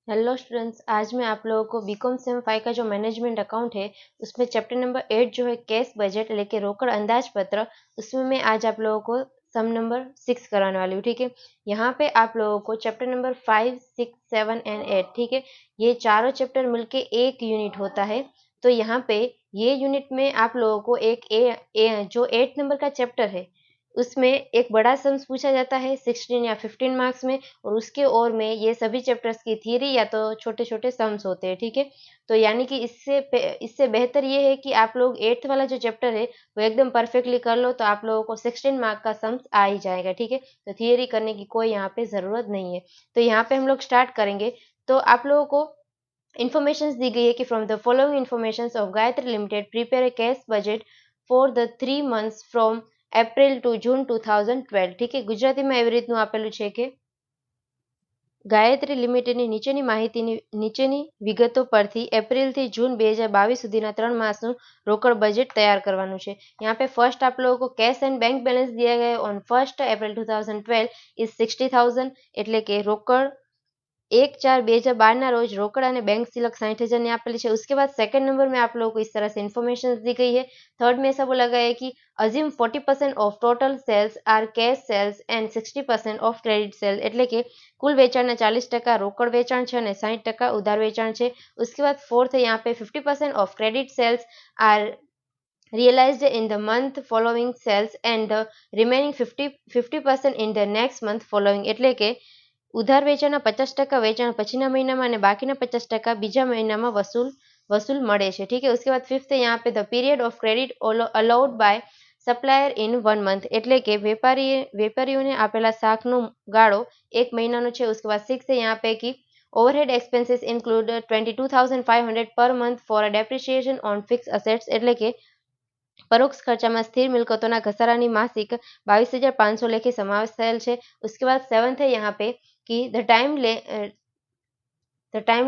Hello students, आज मैं आप लोगों को बीकॉम सेम 5 का जो मैनेजमेंट अकाउंट है उसमें चैप्टर नंबर 8 जो है कैश बजट लेके रोकड़ अंदाज पत्र, उसमें मैं आज आप लोगों को सम नंबर 6 कराने वाली हूँ। ठीक है, यहाँ पे आप लोगों को चैप्टर नंबर 5, 6, 7 एंड 8, ठीक है, ये चारों चैप्टर मिलके एक यूनिट होता है। तो यहाँ पे ये यूनिट में आप लोगों को जो 8 नंबर का चैप्टर है उसमें एक बड़ा सम्स पूछा जाता है 16 या 15 मार्क्स में, और उसके और में ये सभी चैप्टर्स की थ्योरी या तो छोटे-छोटे सम्स होते हैं। ठीक है, तो यानी कि इससे बेहतर ये है कि आप लोग 8th वाला जो चैप्टर है वो एकदम परफेक्टली कर लो, तो आप लोगों को 16 मार्क का सम्स आ ही जाएगा। ठीक है, तो थ्योरी करने की कोई यहाँ पे ज़रूरत नहीं है। तो यहाँ पे हम लोग स्टार्ट करेंगे। तो आप लोगों को इन्फॉर्मेशंस दी गई है कि from the following informations of Gayatri limited prepare a cash budget for the 3 months from April to June 2012। ठीक है, ગુજરાતીમાં એવી રીતનું આપેલું છે કે ગાયત્રી લિમિટેડની નીચેની વિગતો પરથી એપ્રિલથી જૂન 2022 સુધીના 3 માસનું રોકડ બજેટ તૈયાર કરવાનું છે। यहाँ पे फर्स्ट आप लोगों को कैश एंड बैंक बैलेंस दिया गया है ऑन 1 એપ્રિલ 2012 इज 60,000, એટલે કે રોકડ 1/4/2012 रोज रोकड़ और बैंक सिलक 60,000 ने आपेली है। उसके बाद सेकंड नंबर में आप लोगों को इस तरह से इन्फॉर्मेशन दी गई है। थर्ड में ऐसा बोला गया है कि assume 40% of total sales are cash sales and 60% of credit sale, એટલે કે कुल वेचाण 40% रोकड़ वेचाण है और 60% उधार वेचाण है। उसके बाद फोर्थ है यहाँ पे 50% of credit sales are realized in the month following sales and the remaining 50% in the next month following, એટલે કે ઉધાર વેચાણના 50% વેચાણ પછીના મહિનામાં અને બાકીના 50% બીજા મહિનામાં વસૂલ મળે છે। ठीक है, उसके बाद फिफ्थ है यहाँ पे the period of credit allowed by supplier in 1 month, એટલે કે વેપારીઓને આપેલા શાકનો ગાળો 1 મહિનાનો છે। उसके बाद सिक्स है यहाँ पे कि overhead expenses include 22,500 per month for a depreciation on fix assets, એટલે કે પરોક્ષ ખર્ચામાં સ્થિર મિલકતોના ઘસારાની માસિક 22,500 લેખે સમાવેશ થયેલ છે। उसके बाद सेवन्थ है यहाँ पे कि the time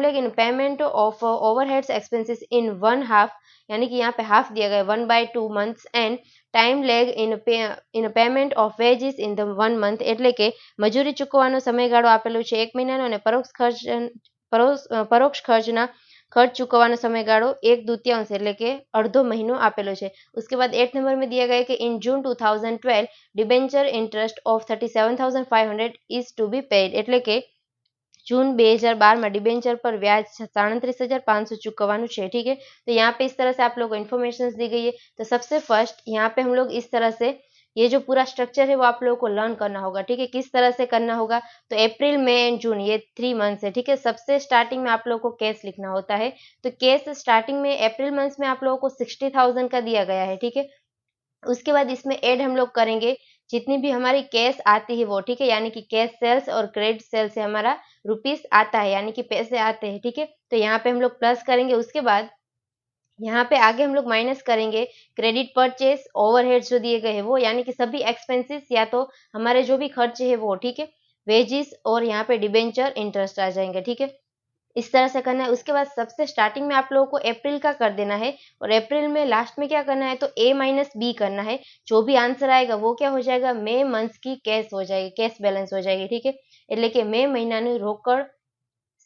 lag in payment of overheads expenses in 1/2, यानी कि यहाँ पे हाफ दिया गया 1/2 months and time lag in payment of wages in the 1 month, એટલે કે મજૂરી ચૂકવવાનો સમયગાળો આપેલો છે 1 મહિનાનો અને પરોક્ષ ખર્ચના खर्च चूकवવાનો સમયગાળો 1/2, એટલે કે અડધો મહિનો આપેલો છે। उसके बाद 8 नंबर में दिया गया है कि in June 2012 debenture interest of 37,500 is to be paid, એટલે કે जून 2012 में डिबेंचर पर ब्याज 37,500 चुकवानु है। ठीक है, तो यहाँ पे इस तरह से आप लोगों को इन्फॉर्मेशन दी गई है। तो सबसे फर्स्ट यहाँ पे हम लोग इस तरह से ये जो पूरा स्ट्रक्चर है वो आप लोगों को लर्न करना होगा। ठीक है, किस तरह से करना होगा, तो अप्रैल मई एंड जून ये 3 मंथ्स है। ठीक है, सबसे स्टार्टिंग में आप लोगों को कैश लिखना होता है। तो कैश स्टार्टिंग में अप्रैल मंथ में आप लोगों को 60,000 का दिया गया है। ठीक है, उसके बाद इसमें ऐड हम लोग करेंगे जितनी भी हमारी कैश आती है वो। ठीक है, यानी कि कैश सेल्स और क्रेडिट सेल्स से हमारा रुपीस आता है, यानी कि पैसे आते हैं। ठीक है, तो यहाँ पे हम लोग प्लस करेंगे। उसके बाद यहाँ पे आगे हम लोग माइनस करेंगे क्रेडिट परचेस ओवरहेड्स जो दिए गए हैं वो, यानी कि सभी एक्सपेंसेस या तो हमारे जो भी खर्चे है वो। ठीक है, वेजिस और यहाँ पे डिबेंचर इंटरेस्ट आ जाएंगे। ठीक है, इस तरह से करना है। उसके बाद सबसे स्टार्टिंग में आप लोगों को अप्रैल का कर देना है और अप्रैल में लास्ट में क्या करना है, तो A माइनस बी करना है। जो भी आंसर आएगा वो क्या हो जाएगा, मे मंथ की कैश हो जाएगी, कैश बैलेंस हो जाएगी। ठीक है, એટલે કે मे મહિનાની રોકડ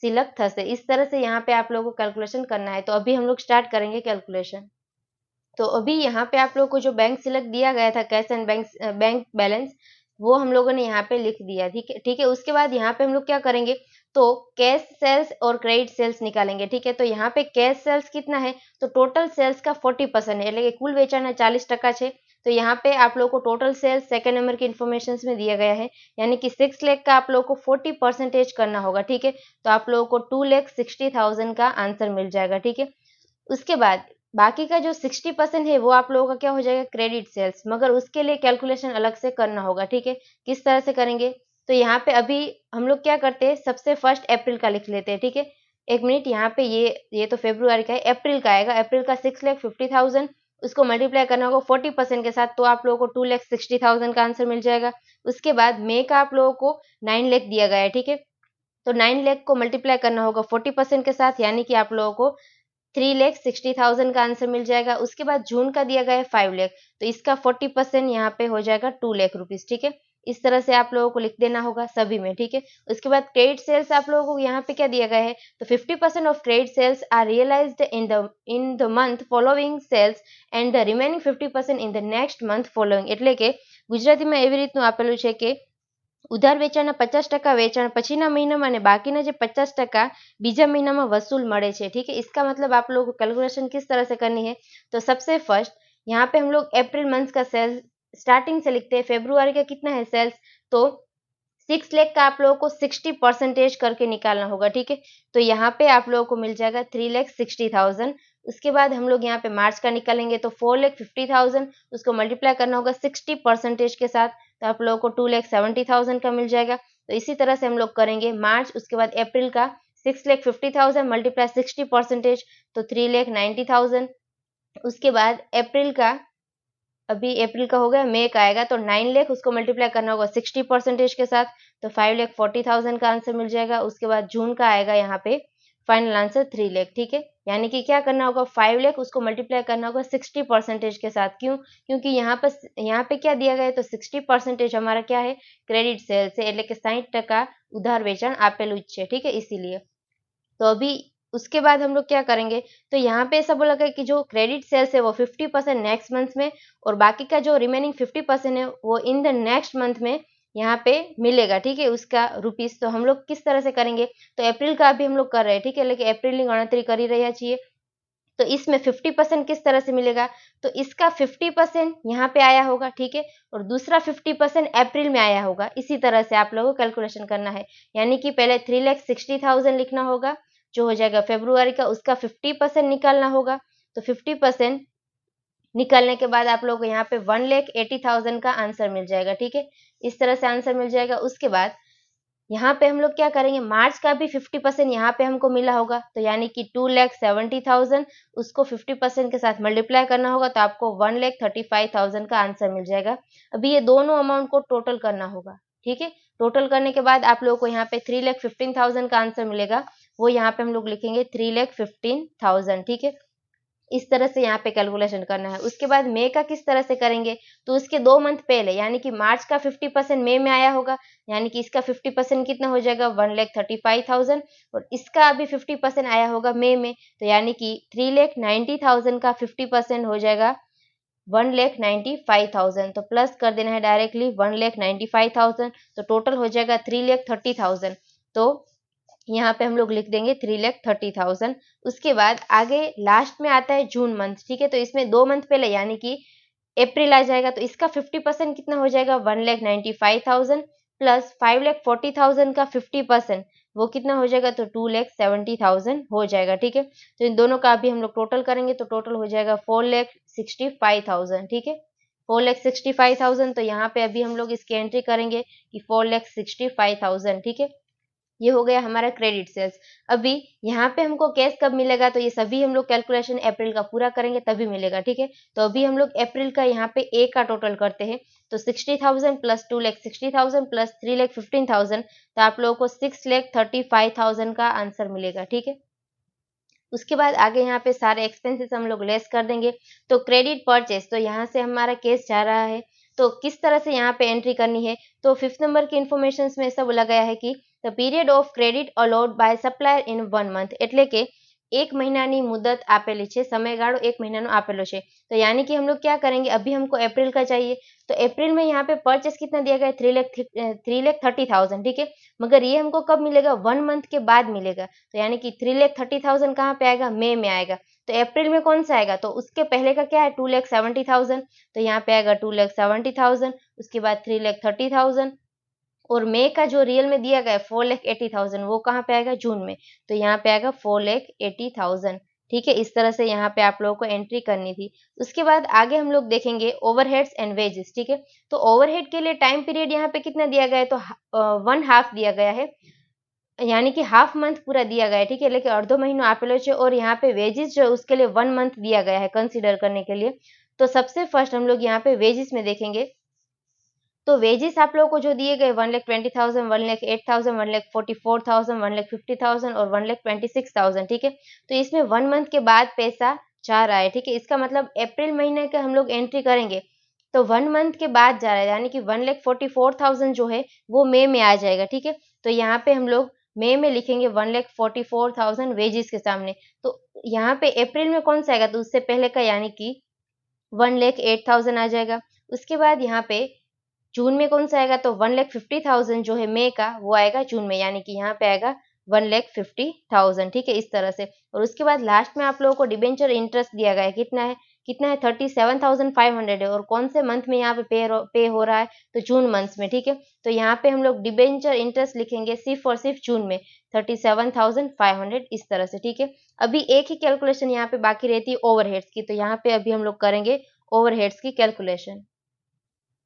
સિલક થશે। इस तरह से यहाँ पे आप लोगों को कैलकुलेशन करना है। तो अभी हम लोग स्टार्ट करेंगे कैलकुलेशन। तो अभी यहाँ पे आप लोगों को जो बैंक सिलक दिया गया था कैश एंड बैंक बैलेंस, वो हम लोगों ने यहाँ पे लिख दिया। ठीक है, ठीक है, उसके बाद यहाँ पे हम लोग क्या करेंगे, तो कैश सेल्स और क्रेडिट सेल्स निकालेंगे। ठीक है, तो यहाँ पे कैश सेल्स कितना है, तो टोटल सेल्स का 40% है, એટલે કે कुल વેચાણના 40% છે। तो यहाँ पे आप लोगों को टोटल सेल्स सेकंड नंबर के इन्फॉर्मेशन में दिया गया है, यानी कि 6 लाख का आप लोगों को 40% करना होगा। ठीक है, तो आप लोगों को 2,60,000 का आंसर मिल जाएगा। ठीक है, उसके बाद बाकी का जो 60% है वो आप लोगों का क्या हो जाएगा, क्रेडिट सेल्स, मगर उसके लिए कैलकुलेशन अलग से करना होगा। ठीक है, किस तरह से करेंगे, तो यहाँ पे अभी हम लोग क्या करते हैं, सबसे फर्स्ट अप्रैल का लिख लेते हैं। ठीक है, एक मिनट, यहाँ पे ये तो फेब्रुआरी का है, अप्रैल का आएगा। अप्रैल का 6,50,000, उसको मल्टीप्लाई करना होगा 40% के साथ, तो आप लोगों को 2,60,000 का आंसर मिल जाएगा। उसके बाद मई का आप लोगों को 9 लाख दिया गया है। ठीक है, तो 9 लाख को मल्टीप्लाई करना होगा 40% के साथ, यानी कि आप लोगों को 3,60,000 का आंसर मिल जाएगा। उसके बाद जून का दिया गया है 5 लाख, तो इसका 40% यहाँ पे हो जाएगा 2 लाख रुपीज। ठीक है, इस तरह से आप लोगों को लिख देना होगा सभी में, ठीक है। उसके बाद क्रेडिट सेल्स आप लोगों को यहाँ पे क्या दिया गया है, तो 50% of credit sales are realized in the month following sales and the remaining 50% in the next month following, એટલે કે ગુજરાતીમાં એવી રીતનું આપેલું છે કે ઉધાર વેચાણના 50% વેચાણ પછીના મહિનામાં અને બાકીના જે 50% बीजा महीना में वसूल મળે છે, ठीक है। इसका मतलब आप लोगों को कैलकुलेशन किस तरह से करनी है, तो सबसे फर्स्ट यहाँ पे हम लोग अप्रैल मंथ का सेल्स स्टार्टिंग से लिखते हैं। फेब्रुआरी का कितना है सेल्स, तो 6 लाख का आप लोगों को 60% करके निकालना होगा, ठीक है। तो यहाँ पे आप लोगों को मिल जाएगा 3,60,000। उसके बाद हम लोग यहाँ पे मार्च का निकालेंगे तो 4,50,000, उसको मल्टीप्लाई करना होगा 60% के साथ, तो आप लोगों को 2,70,000 का मिल जाएगा। तो इसी तरह से हम लोग करेंगे मार्च, उसके बाद अप्रैल का 6,50,000 मल्टीप्लाई 60%, तो 3,90,000। उसके बाद अप्रैल का, अभी अप्रैल का हो गया, मई का आएगा तो 9 लाख, उसको मल्टीप्लाई करना होगा 60% के साथ, तो 5,40,000 का आंसर मिल जाएगा। उसके बाद जून का आएगा यहाँ पे फाइनल आंसर 3 लाख, ठीक है। यानी कि क्या करना होगा, 5 लाख उसको मल्टीप्लाई करना होगा 60% के साथ। क्यों, क्योंकि यहाँ पे क्या दिया गया है, तो 60% हमारा क्या है, क्रेडिट सेल्स है, એટલે કે 60% उधार वेचाण आपेलू ज छे, ठीक है, इसीलिए। तो अभी उसके बाद हम लोग क्या करेंगे, तो यहाँ पे ऐसा बोला गया कि जो क्रेडिट सेल्स है वो 50% नेक्स्ट मंथ में, और बाकी का जो रिमेनिंग 50% है वो इन द नेक्स्ट मंथ में यहाँ पे मिलेगा, ठीक है, उसका रुपीस। तो हम लोग किस तरह से करेंगे, तो अप्रैल का अभी हम लोग कर रहे हैं, ठीक है, लेकिन अप्रैल की गणतरी કરી રહ્યા છીએ। तो इसमें 50% किस तरह से मिलेगा, तो इसका 50% यहाँ पे आया होगा, ठीक है, और दूसरा 50% अप्रैल में आया होगा। इसी तरह से आप लोगों को कैलकुलेशन करना है, यानी कि पहले 3,60,000 लिखना होगा जो हो जाएगा फेब्रुआरी का, उसका 50% निकालना होगा। तो 50% निकालने के बाद आप लोगों को यहाँ पे 1,80,000 का आंसर मिल जाएगा, ठीक है, इस तरह से आंसर मिल जाएगा। उसके बाद यहाँ पे हम लोग क्या करेंगे, मार्च का भी 50% यहाँ पे हमको मिला होगा, तो यानी कि 2,70,000, उसको 50% के साथ मल्टीप्लाई करना होगा, तो आपको 1,35,000 का आंसर मिल जाएगा। अभी ये दोनों अमाउंट को टोटल करना होगा, ठीक है। टोटल करने के बाद आप लोगों को यहाँ पे 3,15,000 का आंसर मिलेगा, वो यहाँ पे हम लोग लिखेंगे 3,15,000, ठीक है। इस तरह से यहाँ पे कैलकुलेशन करना है। उसके बाद मई का किस तरह से करेंगे, तो उसके 2 मंथ पहले, यानी कि मार्च का 50% मई में आया होगा, यानी कि इसका 50% कितना हो जाएगा, 1,35,000, और इसका अभी 50% आया होगा मई में, तो यानी कि 3,90,000 का 50% हो जाएगा 1,95,000। तो प्लस कर देना है डायरेक्टली 1,95,000, तो टोटल हो जाएगा 3,30,000। तो यहाँ पे हम लोग लिख देंगे 3,30,000। उसके बाद आगे लास्ट में आता है जून मंथ, ठीक है, तो इसमें 2 मंथ पहले यानी कि अप्रैल आ जाएगा, तो इसका 50% कितना हो जाएगा, 1,95,000 प्लस 5,40,000 का 50%, वो कितना हो जाएगा, तो 2,70,000 हो जाएगा, ठीक है। तो इन दोनों का अभी हम लोग टोटल करेंगे, तो टोटल हो जाएगा 4,65,000, ठीक है, 4,65,000। तो यहाँ पे अभी हम लोग इसकी एंट्री करेंगे कि 4,65,000, ठीक है। ये हो गया हमारा क्रेडिट सेल्स। अभी यहाँ पे हमको कैश कब मिलेगा, तो ये सभी हम लोग कैलकुलेशन अप्रैल का पूरा करेंगे तभी मिलेगा, ठीक है। तो अभी हम लोग अप्रैल का यहाँ पे ए का टोटल करते हैं, तो 60,000 प्लस 2,60,000 प्लस 3,15,000, तो आप लोगों को 6,35,000 का आंसर मिलेगा, ठीक है। उसके बाद आगे यहाँ पे सारे एक्सपेंसेस हम लोग लेस कर देंगे। तो क्रेडिट परचेस, तो यहाँ से हमारा केस जा रहा है, तो किस तरह से यहाँ पे एंट्री करनी है, तो 5th नंबर के इन्फॉर्मेशन में ऐसा बोला गया है कि the period of credit allowed by supplier in 1 month, એટલે કે 1 મહિનાની મુદત આપેલી છે, સમયગાળો 1 મહિનાનો આપેલો છે। तो यानी कि हम लोग क्या करेंगे, अभी हमको अप्रैल का चाहिए, तो अप्रैल में यहाँ पे परचेस कितना दिया गया है, 3,30,000, ठीक है, मगर ये हमको कब मिलेगा, 1 मंथ के बाद मिलेगा। तो यानी कि 3,30,000 कहाँ पे आएगा, मई में आएगा। तो अप्रैल में कौन सा आएगा, तो उसके पहले का क्या है, 2,70,000, तो यहाँ पे आएगा 2,70,000, उसके बाद 3,30,000, और मई का जो रियल में दिया गया है 4,80,000, वो कहाँ पे आएगा, जून में, तो यहाँ पे आएगा 4,80,000, ठीक है। इस तरह से यहाँ पे आप लोगों को एंट्री करनी थी। उसके बाद आगे हम लोग देखेंगे ओवरहेड्स एंड वेजेस, ठीक है। तो ओवरहेड के लिए टाइम पीरियड यहाँ पे कितना दिया गया है, तो 1/2 दिया गया है, यानी कि हाफ मंथ पूरा दिया गया है, ठीक है, लेकिन अर्धो महीनो आपेलो है, और यहाँ पे वेजेस जो उसके लिए 1 मंथ दिया गया है कंसिडर करने के लिए। तो सबसे फर्स्ट हम लोग यहाँ पे वेजेस में देखेंगे, तो वेजेस आप लोगों को जो दिए गए 1,20,000, 1,08,000, 1,44,000, 1,50,000 और 1,26,000, ठीक है। तो इसमें 1 मंथ के बाद पैसा जा रहा है, ठीक है, इसका मतलब अप्रैल महीने का हम लोग एंट्री करेंगे तो 1 मंथ के बाद जा रहा है, यानी कि 1,44,000 जो है वो मई में आ जाएगा, ठीक है। तो यहाँ पे हम लोग मई में लिखेंगे 1,44,000 वेजेस के सामने। तो यहाँ पे अप्रैल में कौन सा आएगा, तो उससे पहले का यानी कि 1,08,000 आ जाएगा। उसके बाद यहाँ पे जून में कौन सा आएगा, तो 1,50,000 जो है मई का वो आएगा जून में, यानी कि यहाँ पे आएगा 1,50,000, ठीक है, इस तरह से। और उसके बाद लास्ट में आप लोगों को डिबेंचर इंटरेस्ट दिया गया है, कितना है 37,500 है, और कौन से मंथ में यहाँ पे पे हो रहा है, तो जून मंथ में, ठीक है। तो यहाँ पे हम लोग डिबेंचर इंटरेस्ट लिखेंगे सिर्फ और सिर्फ जून में 37,500, इस तरह से, ठीक है। अभी एक ही कैलकुलेशन यहाँ पे बाकी रहती है ओवरहेड्स की, तो यहाँ पे अभी हम लोग करेंगे ओवरहेड्स की कैलकुलेशन।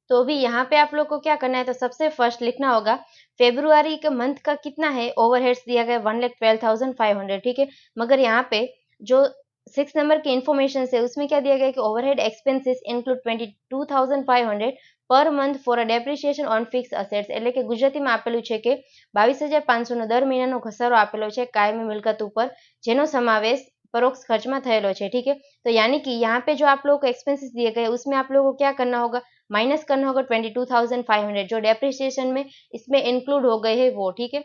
तो अभी यहाँ पे आप लोग को क्या करना है, तो सबसे फर्स्ट लिखना होगा फेब्रुआरी के मंथ का कितना है ओवरहेड्स दिया गया 1,12,500, ठीक है। मगर यहाँ पे जो 6 नंबर की इन्फॉर्मेशन है उसमें क्या दिया गया कि overhead expenses include 22,500 per month for a depreciation on fix assets, એટલે કે ગુજરાતીમાં આપેલું છે કે 22,500 દર મહિનાનો ઘસારો આપેલો છે કાયમી મિલકત ઉપર, જેનો સમાવેશ परोक्ष खर्च में थयेलो है, ठीक है। तो यानी कि यहाँ पे जो आप लोगों को एक्सपेंसेस दिए गए उसमें आप लोगों को क्या करना होगा, माइनस करना होगा 22,500 जो डेप्रिसिएशन में इसमें इंक्लूड हो गए है वो, ठीक है।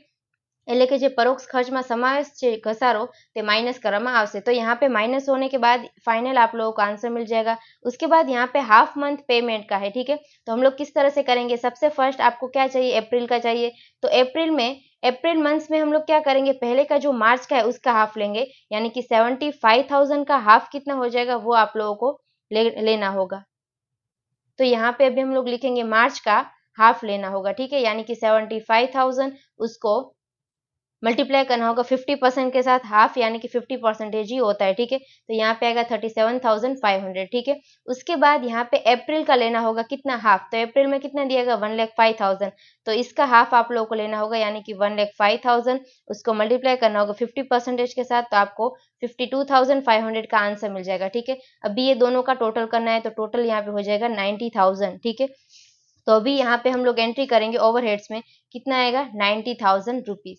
એટલે કે જે પરોક્ષ ખર્ચમાં સમાવેશ છે ઘસારો તે માઇનસ કરવામાં આવશે। तो यहाँ पे माइनस होने के बाद फाइनल आप लोगों को आंसर मिल जाएगा। उसके बाद यहाँ पे हाफ मंथ पेमेंट का है, ठीक है। तो हम लोग किस तरह से करेंगे, सबसे फर्स्ट आपको क्या चाहिए, अप्रैल का चाहिए। तो अप्रैल मंथ में हम लोग क्या करेंगे, पहले का जो मार्च का है उसका हाफ लेंगे, यानी कि 75,000 का हाफ कितना हो जाएगा वो आप लोगों को लेना होगा। तो यहाँ पे अभी हम लोग लिखेंगे मार्च का हाफ लेना होगा, ठीक है, यानी कि 75,000 उसको मल्टीप्लाई करना होगा 50% के साथ, हाफ यानी कि 50% ही होता है, ठीक है। तो यहाँ पे आएगा 37,500, ठीक है। उसके बाद यहाँ पे अप्रैल का लेना होगा कितना, हाफ। तो अप्रैल में कितना दिएगा 1,05,000, तो इसका हाफ आप लोगों को लेना होगा, यानी कि 1,05,000 उसको मल्टीप्लाई करना होगा 50% के साथ, तो आपको 52,500 का आंसर मिल जाएगा, ठीक है। अभी ये दोनों का टोटल करना है, तो टोटल यहाँ पे हो जाएगा 90,000, ठीक है। तो अभी यहाँ पे हम लोग एंट्री करेंगे ओवरहेड्स में, कितना आएगा 90,000 रुपीज।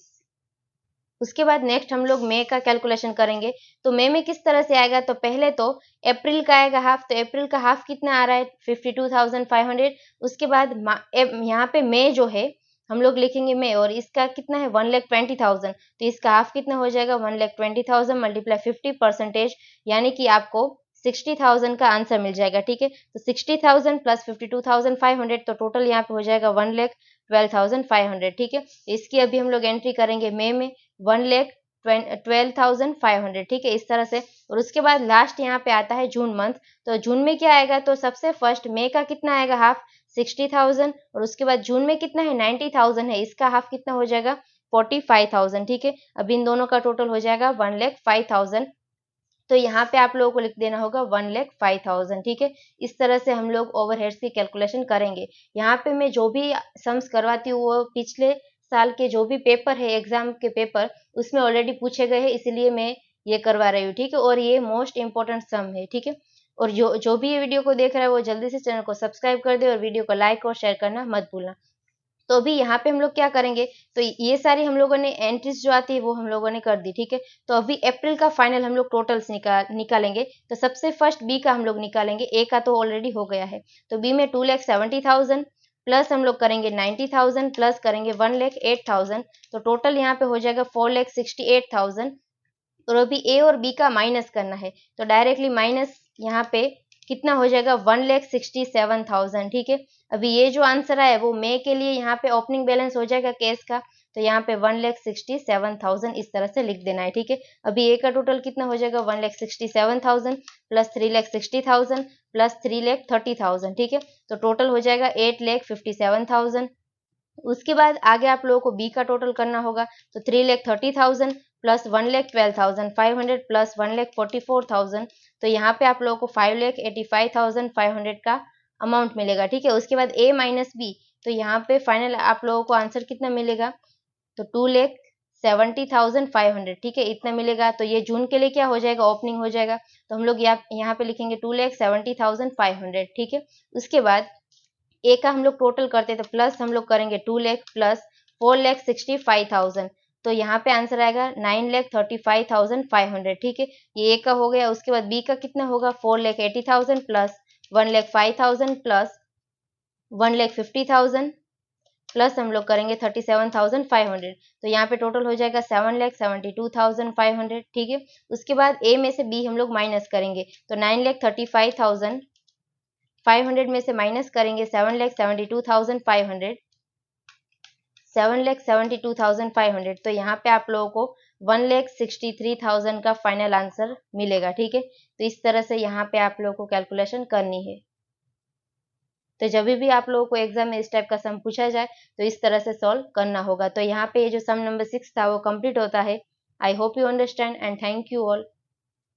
उसके बाद नेक्स्ट हम लोग मई का कैलकुलेशन करेंगे। तो मई में किस तरह से आएगा, तो पहले तो अप्रैल का आएगा हाफ। तो अप्रैल का हाफ कितना आ रहा है 52,500। उसके बाद यहाँ पे मई जो है हम लोग लिखेंगे मई, और इसका कितना है 1,20,000। तो इसका हाफ कितना हो जाएगा 1,20,000 मल्टीप्लाई 50%, यानी कि आपको 60,000 का आंसर मिल जाएगा, ठीक है। तो 60,000 प्लस 52,500, तो टोटल यहाँ पे हो जाएगा 1,12,500, ठीक है। इसकी अभी हम लोग एंट्री करेंगे मई में 1,12,500, ठीक है, इस तरह से। और उसके बाद लास्ट यहाँ पे आता है जून मंथ। तो जून में क्या आएगा, तो सबसे फर्स्ट मई का कितना आएगा हाफ 60,000, और उसके बाद जून में कितना है 90,000 है, इसका हाफ कितना हो जाएगा 45,000, ठीक है। अब इन दोनों का टोटल हो जाएगा 1,05,000। तो यहाँ पे आप लोगों को लिख देना होगा 1,05,000, ठीक है। इस तरह से हम लोग ओवरहेड्स की कैलकुलेशन करेंगे। यहाँ पे मैं जो भी सम्स करवाती हूँ वो पिछले साल के जो भी पेपर है, एग्जाम के पेपर, उसमें ऑलरेडी पूछे गए हैं, इसलिए मैं ये करवा रही हूँ, ठीक है। और ये मोस्ट इंपॉर्टेंट सम है, ठीक है। और जो भी ये वीडियो को देख रहा है वो जल्दी से चैनल को सब्सक्राइब कर दे और वीडियो को लाइक और शेयर करना मत भूलना। तो अभी यहाँ पे हम लोग क्या करेंगे, तो ये सारी हम लोगों ने एंट्रीज जो आती है वो हम लोगों ने कर दी, ठीक है। तो अभी अप्रैल का फाइनल हम लोग टोटल्स निकालेंगे। तो सबसे फर्स्ट बी का हम लोग निकालेंगे, ए का तो ऑलरेडी हो गया है। तो बी में 2,70,000 प्लस हम लोग करेंगे 90,000 प्लस करेंगे 1,08,000, तो टोटल यहाँ पे हो जाएगा 4,68,000। और अभी ए और बी का माइनस करना है, तो डायरेक्टली माइनस यहाँ पे कितना हो जाएगा 1,67,000, ठीक है। अभी ये जो आंसर आया वो मई के लिए यहाँ पे ओपनिंग बैलेंस हो जाएगा कैश का, तो यहाँ पे 1,67,000 इस तरह से लिख देना है, ठीक है। अभी ए का टोटल कितना हो जाएगा 1,67,000 प्लस 3,60,000 प्लस 3,30,000, ठीक है। तो टोटल हो जाएगा 8,57,000। उसके बाद आगे आप लोगों को बी का टोटल करना होगा। तो 3,30,000 प्लस 1,12,500 प्लस 1,44,000, तो यहाँ पे आप लोगों को 5,85,500 का अमाउंट मिलेगा, ठीक है। उसके बाद ए माइनस बी, तो यहाँ पे फाइनल आप लोगों को आंसर कितना मिलेगा, तो 2,70,500, ठीक है, इतना मिलेगा। तो ये जून के लिए क्या हो जाएगा, ओपनिंग हो जाएगा। तो हम लोग यहाँ पे लिखेंगे 2,70,500, ठीक है। उसके बाद ए का हम लोग टोटल करते हैं, तो प्लस हम लोग करेंगे 2 लाख प्लस 4,65,000, तो यहाँ पे आंसर आएगा 9,35,500, ठीक है। ये ए का हो गया। उसके बाद बी का कितना होगा 4,80,000 प्लस 1,05,000 प्लस 1,50,000 प्लस हम लोग करेंगे 37,500, तो यहाँ पे टोटल हो जाएगा 7,72,500। ठीक है, उसके बाद ए में से बी हम लोग माइनस करेंगे, तो 9,35,500 में से माइनस करेंगे 7,72,500, 7,72,500, तो यहाँ पे आप लोगों को 1,63,000 का फाइनल आंसर मिलेगा। ठीक है, तो इस तरह से यहाँ पे आप लोगों को कैलकुलेशन करनी है। तो जब भी आप लोगों को एग्जाम में इस टाइप का सम पूछा जाए तो इस तरह से सॉल्व करना होगा। तो यहाँ पे जो सम नंबर 6 था वो कंप्लीट होता है। I hope you understand and thank you all.